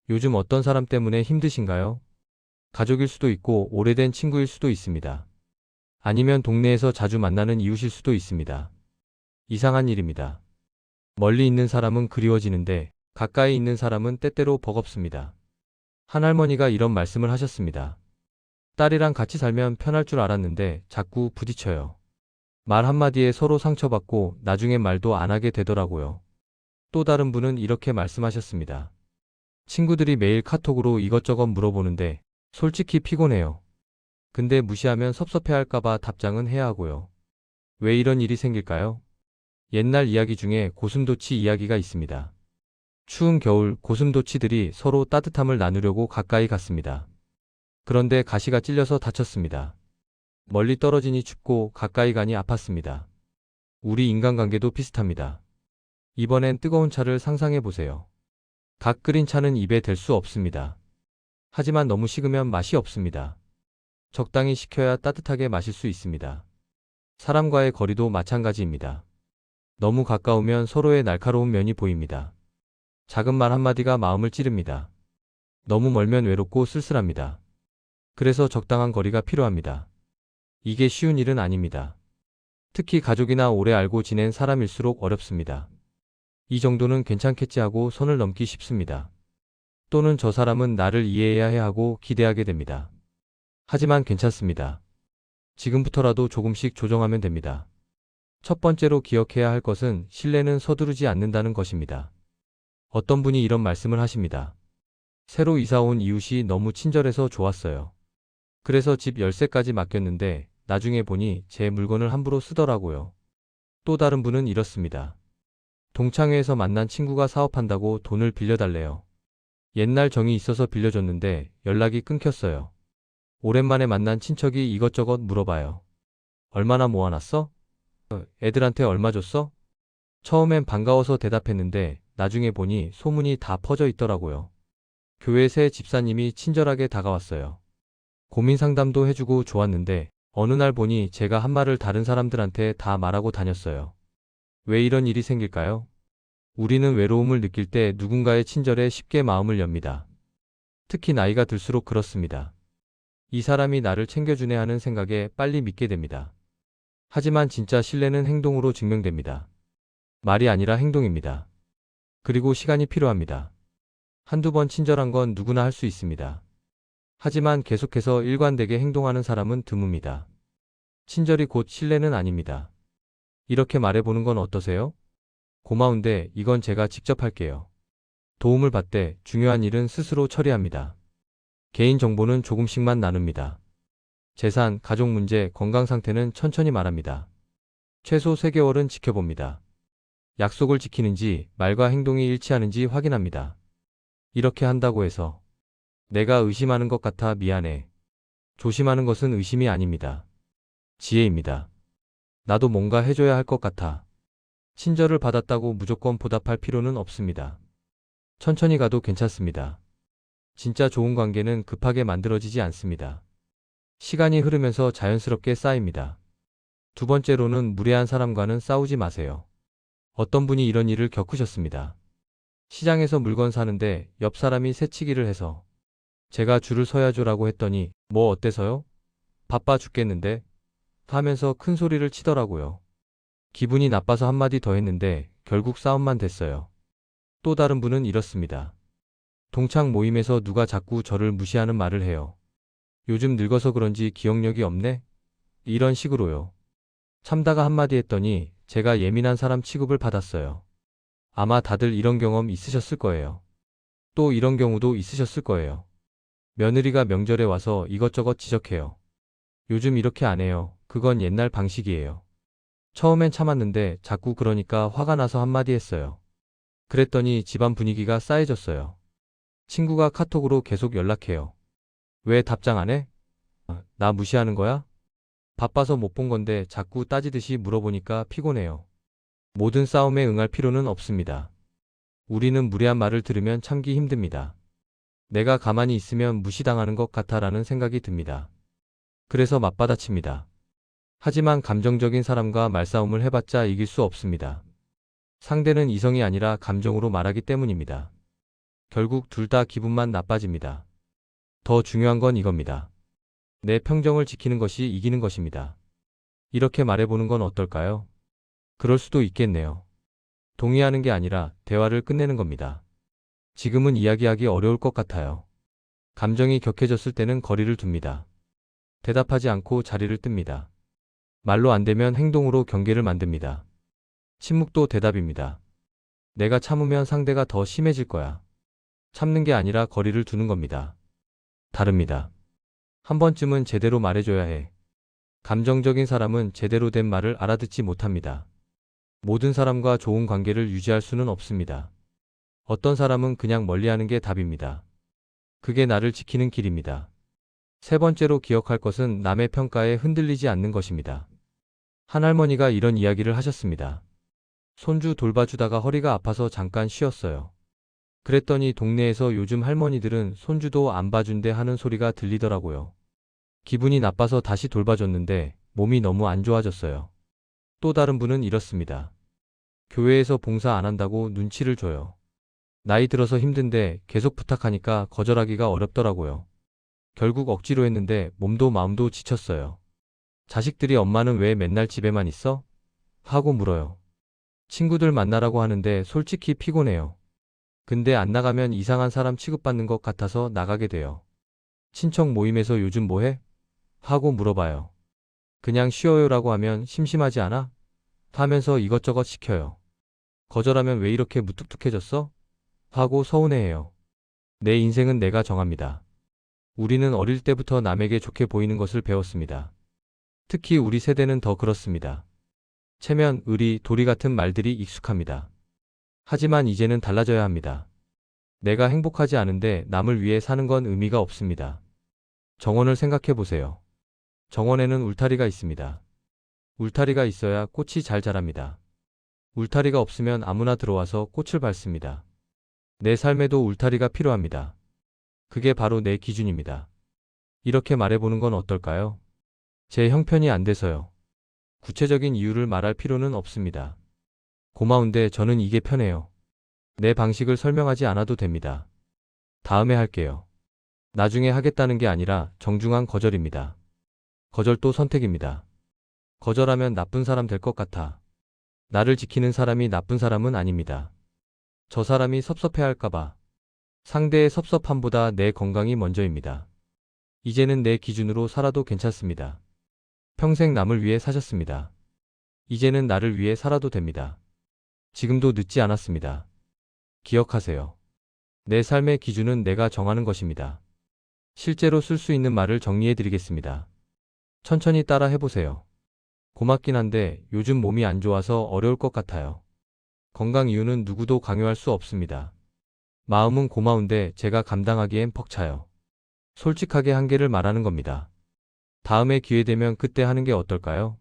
요즘 어떤 사람 때문에 힘드신가요? 가족일 수도 있고 오래된 친구일 수도 있습니다. 아니면 동네에서 자주 만나는 이웃일 수도 있습니다. 이상한 일입니다. 멀리 있는 사람은 그리워지는데 가까이 있는 사람은 때때로 버겁습니다. 한 할머니가 이런 말씀을 하셨습니다. 딸이랑 같이 살면 편할 줄 알았는데 자꾸 부딪혀요. 말 한마디에 서로 상처받고 나중엔 말도 안 하게 되더라고요. 또 다른 분은 이렇게 말씀하셨습니다. 친구들이 매일 카톡으로 이것저것 물어보는데 솔직히 피곤해요. 근데 무시하면 섭섭해할까봐 답장은 해야 하고요. 왜 이런 일이 생길까요? 옛날 이야기 중에 고슴도치 이야기가 있습니다. 추운 겨울 고슴도치들이 서로 따뜻함을 나누려고 가까이 갔습니다. 그런데 가시가 찔려서 다쳤습니다. 멀리 떨어지니 춥고 가까이 가니 아팠습니다. 우리 인간관계도 비슷합니다. 이번엔 뜨거운 차를 상상해 보세요. 각 끓인 차는 입에 댈 수 없습니다. 하지만 너무 식으면 맛이 없습니다. 적당히 식혀야 따뜻하게 마실 수 있습니다. 사람과의 거리도 마찬가지입니다. 너무 가까우면 서로의 날카로운 면이 보입니다. 작은 말 한마디가 마음을 찌릅니다. 너무 멀면 외롭고 쓸쓸합니다. 그래서 적당한 거리가 필요합니다. 이게 쉬운 일은 아닙니다. 특히 가족이나 오래 알고 지낸 사람일수록 어렵습니다. 이 정도는 괜찮겠지 하고 선을 넘기 쉽습니다. 또는 저 사람은 나를 이해해야 해 하고 기대하게 됩니다. 하지만 괜찮습니다. 지금부터라도 조금씩 조정하면 됩니다. 첫 번째로 기억해야 할 것은 신뢰는 서두르지 않는다는 것입니다. 어떤 분이 이런 말씀을 하십니다. 새로 이사 온 이웃이 너무 친절해서 좋았어요. 그래서 집 열쇠까지 맡겼는데 나중에 보니 제 물건을 함부로 쓰더라고요. 또 다른 분은 이렇습니다. 동창회에서 만난 친구가 사업한다고 돈을 빌려달래요. 옛날 정이 있어서 빌려줬는데 연락이 끊겼어요. 오랜만에 만난 친척이 이것저것 물어봐요. 얼마나 모아놨어? 애들한테 얼마 줬어? 처음엔 반가워서 대답했는데 나중에 보니 소문이 다 퍼져 있더라고요. 교회 새 집사님이 친절하게 다가왔어요. 고민 상담도 해주고 좋았는데 어느 날 보니 제가 한 말을 다른 사람들한테 다 말하고 다녔어요. 왜 이런 일이 생길까요? 우리는 외로움을 느낄 때 누군가의 친절에 쉽게 마음을 엽니다. 특히 나이가 들수록 그렇습니다. 이 사람이 나를 챙겨주네 하는 생각에 빨리 믿게 됩니다. 하지만 진짜 신뢰는 행동으로 증명됩니다. 말이 아니라 행동입니다. 그리고 시간이 필요합니다. 한두 번 친절한 건 누구나 할 수 있습니다. 하지만 계속해서 일관되게 행동하는 사람은 드뭅니다. 친절이 곧 신뢰는 아닙니다. 이렇게 말해보는 건 어떠세요? 고마운데 이건 제가 직접 할게요. 도움을 받되 중요한 일은 스스로 처리합니다. 개인정보는 조금씩만 나눕니다. 재산, 가족 문제, 건강 상태는 천천히 말합니다. 최소 3개월은 지켜봅니다. 약속을 지키는지 말과 행동이 일치하는지 확인합니다. 이렇게 한다고 해서 내가 의심하는 것 같아 미안해. 조심하는 것은 의심이 아닙니다. 지혜입니다. 나도 뭔가 해줘야 할 것 같아. 친절을 받았다고 무조건 보답할 필요는 없습니다. 천천히 가도 괜찮습니다. 진짜 좋은 관계는 급하게 만들어지지 않습니다. 시간이 흐르면서 자연스럽게 쌓입니다. 두 번째로는 무례한 사람과는 싸우지 마세요. 어떤 분이 이런 일을 겪으셨습니다. 시장에서 물건 사는데 옆 사람이 새치기를 해서 제가 줄을 서야죠라고 했더니 뭐 어때서요? 바빠 죽겠는데? 하면서 큰 소리를 치더라고요. 기분이 나빠서 한마디 더 했는데 결국 싸움만 됐어요. 또 다른 분은 이렇습니다. 동창 모임에서 누가 자꾸 저를 무시하는 말을 해요. 요즘 늙어서 그런지 기억력이 없네? 이런 식으로요. 참다가 한마디 했더니 제가 예민한 사람 취급을 받았어요. 아마 다들 이런 경험 있으셨을 거예요. 또 이런 경우도 있으셨을 거예요. 며느리가 명절에 와서 이것저것 지적해요. 요즘 이렇게 안 해요. 그건 옛날 방식이에요. 처음엔 참았는데 자꾸 그러니까 화가 나서 한마디 했어요. 그랬더니 집안 분위기가 싸해졌어요. 친구가 카톡으로 계속 연락해요. 왜 답장 안 해? 나 무시하는 거야? 바빠서 못 본 건데 자꾸 따지듯이 물어보니까 피곤해요. 모든 싸움에 응할 필요는 없습니다. 우리는 무례한 말을 들으면 참기 힘듭니다. 내가 가만히 있으면 무시당하는 것 같아라는 생각이 듭니다. 그래서 맞받아칩니다. 하지만 감정적인 사람과 말싸움을 해봤자 이길 수 없습니다. 상대는 이성이 아니라 감정으로 말하기 때문입니다. 결국 둘 다 기분만 나빠집니다. 더 중요한 건 이겁니다. 내 평정을 지키는 것이 이기는 것입니다. 이렇게 말해보는 건 어떨까요? 그럴 수도 있겠네요. 동의하는 게 아니라 대화를 끝내는 겁니다. 지금은 이야기하기 어려울 것 같아요. 감정이 격해졌을 때는 거리를 둡니다. 대답하지 않고 자리를 뜹니다. 말로 안 되면 행동으로 경계를 만듭니다. 침묵도 대답입니다. 내가 참으면 상대가 더 심해질 거야. 참는 게 아니라 거리를 두는 겁니다. 다릅니다. 한 번쯤은 제대로 말해줘야 해. 감정적인 사람은 제대로 된 말을 알아듣지 못합니다. 모든 사람과 좋은 관계를 유지할 수는 없습니다. 어떤 사람은 그냥 멀리하는 게 답입니다. 그게 나를 지키는 길입니다. 세 번째로 기억할 것은 남의 평가에 흔들리지 않는 것입니다. 한 할머니가 이런 이야기를 하셨습니다. 손주 돌봐주다가 허리가 아파서 잠깐 쉬었어요. 그랬더니 동네에서 요즘 할머니들은 손주도 안 봐준대 하는 소리가 들리더라고요. 기분이 나빠서 다시 돌봐줬는데 몸이 너무 안 좋아졌어요. 또 다른 분은 이렇습니다. 교회에서 봉사 안 한다고 눈치를 줘요. 나이 들어서 힘든데 계속 부탁하니까 거절하기가 어렵더라고요. 결국 억지로 했는데 몸도 마음도 지쳤어요. 자식들이 엄마는 왜 맨날 집에만 있어? 하고 물어요. 친구들 만나라고 하는데 솔직히 피곤해요. 근데 안 나가면 이상한 사람 취급받는 것 같아서 나가게 돼요. 친척 모임에서 요즘 뭐 해? 하고 물어봐요. 그냥 쉬어요라고 하면 심심하지 않아? 하면서 이것저것 시켜요. 거절하면 왜 이렇게 무뚝뚝해졌어? 하고 서운해해요. 내 인생은 내가 정합니다. 우리는 어릴 때부터 남에게 좋게 보이는 것을 배웠습니다. 특히 우리 세대는 더 그렇습니다. 체면, 의리, 도리 같은 말들이 익숙합니다. 하지만 이제는 달라져야 합니다. 내가 행복하지 않은데 남을 위해 사는 건 의미가 없습니다. 정원을 생각해 보세요. 정원에는 울타리가 있습니다. 울타리가 있어야 꽃이 잘 자랍니다. 울타리가 없으면 아무나 들어와서 꽃을 밟습니다. 내 삶에도 울타리가 필요합니다. 그게 바로 내 기준입니다. 이렇게 말해보는 건 어떨까요? 제 형편이 안 돼서요. 구체적인 이유를 말할 필요는 없습니다. 고마운데 저는 이게 편해요. 내 방식을 설명하지 않아도 됩니다. 다음에 할게요. 나중에 하겠다는 게 아니라 정중한 거절입니다. 거절도 선택입니다. 거절하면 나쁜 사람 될 것 같아. 나를 지키는 사람이 나쁜 사람은 아닙니다. 저 사람이 섭섭해할까봐. 상대의 섭섭함보다 내 건강이 먼저입니다. 이제는 내 기준으로 살아도 괜찮습니다. 평생 남을 위해 사셨습니다. 이제는 나를 위해 살아도 됩니다. 지금도 늦지 않았습니다. 기억하세요. 내 삶의 기준은 내가 정하는 것입니다. 실제로 쓸 수 있는 말을 정리해 드리겠습니다. 천천히 따라 해보세요. 고맙긴 한데 요즘 몸이 안 좋아서 어려울 것 같아요. 건강 이유는 누구도 강요할 수 없습니다. 마음은 고마운데 제가 감당하기엔 벅차요. 솔직하게 한계를 말하는 겁니다. 다음에 기회 되면 그때 하는 게 어떨까요?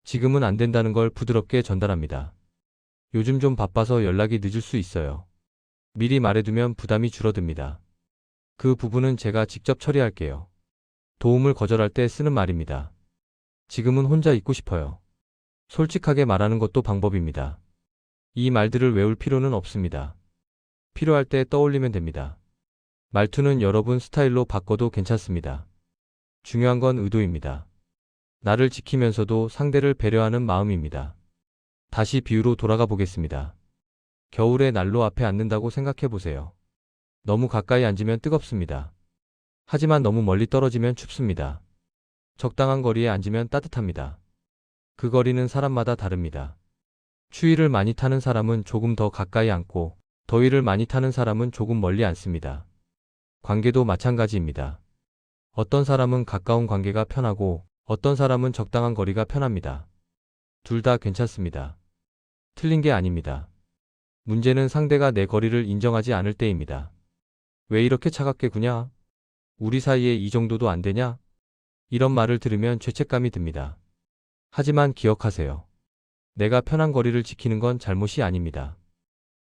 지금은 안 된다는 걸 부드럽게 전달합니다. 요즘 좀 바빠서 연락이 늦을 수 있어요. 미리 말해두면 부담이 줄어듭니다. 그 부분은 제가 직접 처리할게요. 도움을 거절할 때 쓰는 말입니다. 지금은 혼자 있고 싶어요. 솔직하게 말하는 것도 방법입니다. 이 말들을 외울 필요는 없습니다. 필요할 때 떠올리면 됩니다. 말투는 여러분 스타일로 바꿔도 괜찮습니다. 중요한 건 의도입니다. 나를 지키면서도 상대를 배려하는 마음입니다. 다시 비유로 돌아가 보겠습니다. 겨울에 난로 앞에 앉는다고 생각해 보세요. 너무 가까이 앉으면 뜨겁습니다. 하지만 너무 멀리 떨어지면 춥습니다. 적당한 거리에 앉으면 따뜻합니다. 그 거리는 사람마다 다릅니다. 추위를 많이 타는 사람은 조금 더 가까이 앉고 더위를 많이 타는 사람은 조금 멀리 앉습니다. 관계도 마찬가지입니다. 어떤 사람은 가까운 관계가 편하고 어떤 사람은 적당한 거리가 편합니다. 둘 다 괜찮습니다. 틀린 게 아닙니다. 문제는 상대가 내 거리를 인정하지 않을 때입니다. 왜 이렇게 차갑게 구냐? 우리 사이에 이 정도도 안 되냐? 이런 말을 들으면 죄책감이 듭니다. 하지만 기억하세요. 내가 편한 거리를 지키는 건 잘못이 아닙니다.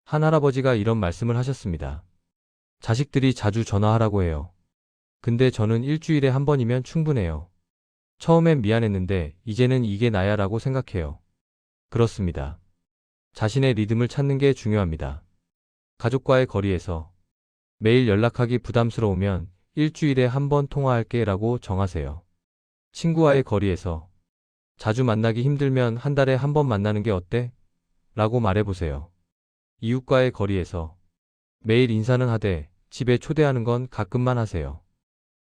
한 할아버지가 이런 말씀을 하셨습니다. 자식들이 자주 전화하라고 해요. 근데 저는 일주일에 한 번이면 충분해요. 처음엔 미안했는데 이제는 이게 나야 라고 생각해요. 그렇습니다. 자신의 리듬을 찾는 게 중요합니다. 가족과의 거리에서 매일 연락하기 부담스러우면 일주일에 한 번 통화할게 라고 정하세요. 친구와의 거리에서 자주 만나기 힘들면 한 달에 한 번 만나는 게 어때? 라고 말해보세요. 이웃과의 거리에서 매일 인사는 하되 집에 초대하는 건 가끔만 하세요.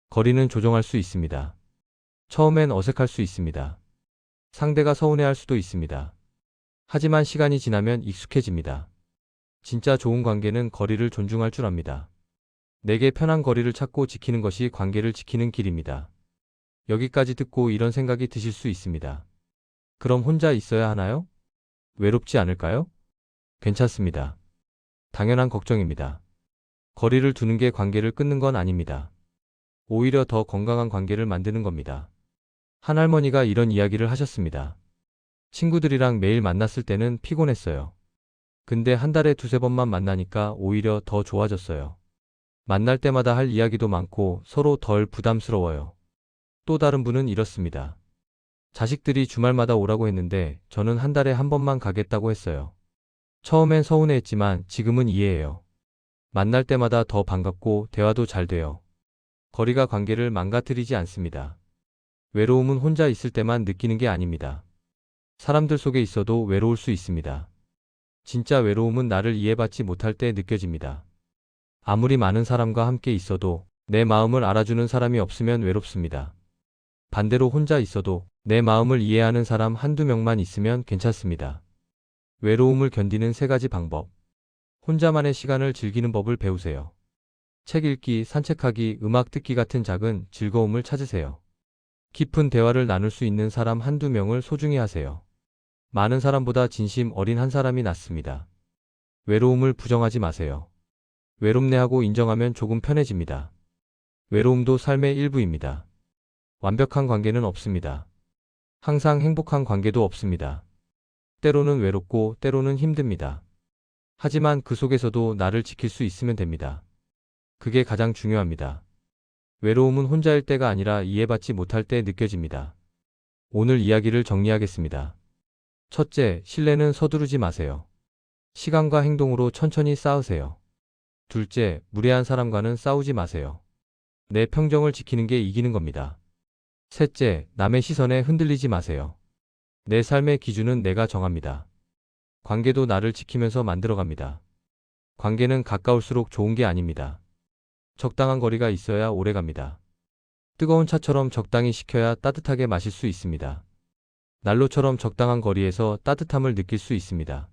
거리는 조정할 수 있습니다. 처음엔 어색할 수 있습니다. 상대가 서운해할 수도 있습니다. 하지만 시간이 지나면 익숙해집니다. 진짜 좋은 관계는 거리를 존중할 줄 압니다. 내게 편한 거리를 찾고 지키는 것이 관계를 지키는 길입니다. 여기까지 듣고 이런 생각이 드실 수 있습니다. 그럼 혼자 있어야 하나요? 외롭지 않을까요? 괜찮습니다. 당연한 걱정입니다. 거리를 두는 게 관계를 끊는 건 아닙니다. 오히려 더 건강한 관계를 만드는 겁니다. 한 할머니가 이런 이야기를 하셨습니다. 친구들이랑 매일 만났을 때는 피곤했어요. 근데 한 달에 두세 번만 만나니까 오히려 더 좋아졌어요. 만날 때마다 할 이야기도 많고 서로 덜 부담스러워요. 또 다른 분은 이렇습니다. 자식들이 주말마다 오라고 했는데 저는 한 달에 한 번만 가겠다고 했어요. 처음엔 서운해했지만 지금은 이해해요. 만날 때마다 더 반갑고 대화도 잘 돼요. 거리가 관계를 망가뜨리지 않습니다. 외로움은 혼자 있을 때만 느끼는 게 아닙니다. 사람들 속에 있어도 외로울 수 있습니다. 진짜 외로움은 나를 이해받지 못할 때 느껴집니다. 아무리 많은 사람과 함께 있어도 내 마음을 알아주는 사람이 없으면 외롭습니다. 반대로 혼자 있어도 내 마음을 이해하는 사람 한두 명만 있으면 괜찮습니다. 외로움을 견디는 3가지 방법. 혼자만의 시간을 즐기는 법을 배우세요. 책 읽기, 산책하기, 음악 듣기 같은 작은 즐거움을 찾으세요. 깊은 대화를 나눌 수 있는 사람 한두 명을 소중히 하세요. 많은 사람보다 진심 어린 한 사람이 낫습니다. 외로움을 부정하지 마세요. 외롭네 하고 인정하면 조금 편해집니다. 외로움도 삶의 일부입니다. 완벽한 관계는 없습니다. 항상 행복한 관계도 없습니다. 때로는 외롭고 때로는 힘듭니다. 하지만 그 속에서도 나를 지킬 수 있으면 됩니다. 그게 가장 중요합니다. 외로움은 혼자일 때가 아니라 이해받지 못할 때 느껴집니다. 오늘 이야기를 정리하겠습니다. 첫째, 신뢰는 서두르지 마세요. 시간과 행동으로 천천히 쌓으세요. 둘째, 무례한 사람과는 싸우지 마세요. 내 평정을 지키는 게 이기는 겁니다. 셋째, 남의 시선에 흔들리지 마세요. 내 삶의 기준은 내가 정합니다. 관계도 나를 지키면서 만들어갑니다. 관계는 가까울수록 좋은 게 아닙니다. 적당한 거리가 있어야 오래갑니다. 뜨거운 차처럼 적당히 식혀야 따뜻하게 마실 수 있습니다. 난로처럼 적당한 거리에서 따뜻함을 느낄 수 있습니다.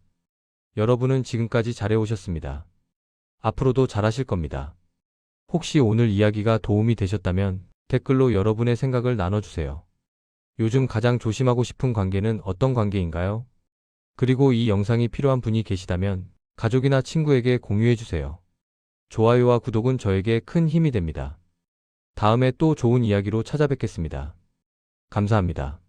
여러분은 지금까지 잘해오셨습니다. 앞으로도 잘하실 겁니다. 혹시 오늘 이야기가 도움이 되셨다면 댓글로 여러분의 생각을 나눠주세요. 요즘 가장 조심하고 싶은 관계는 어떤 관계인가요? 그리고 이 영상이 필요한 분이 계시다면 가족이나 친구에게 공유해주세요. 좋아요와 구독은 저에게 큰 힘이 됩니다. 다음에 또 좋은 이야기로 찾아뵙겠습니다. 감사합니다.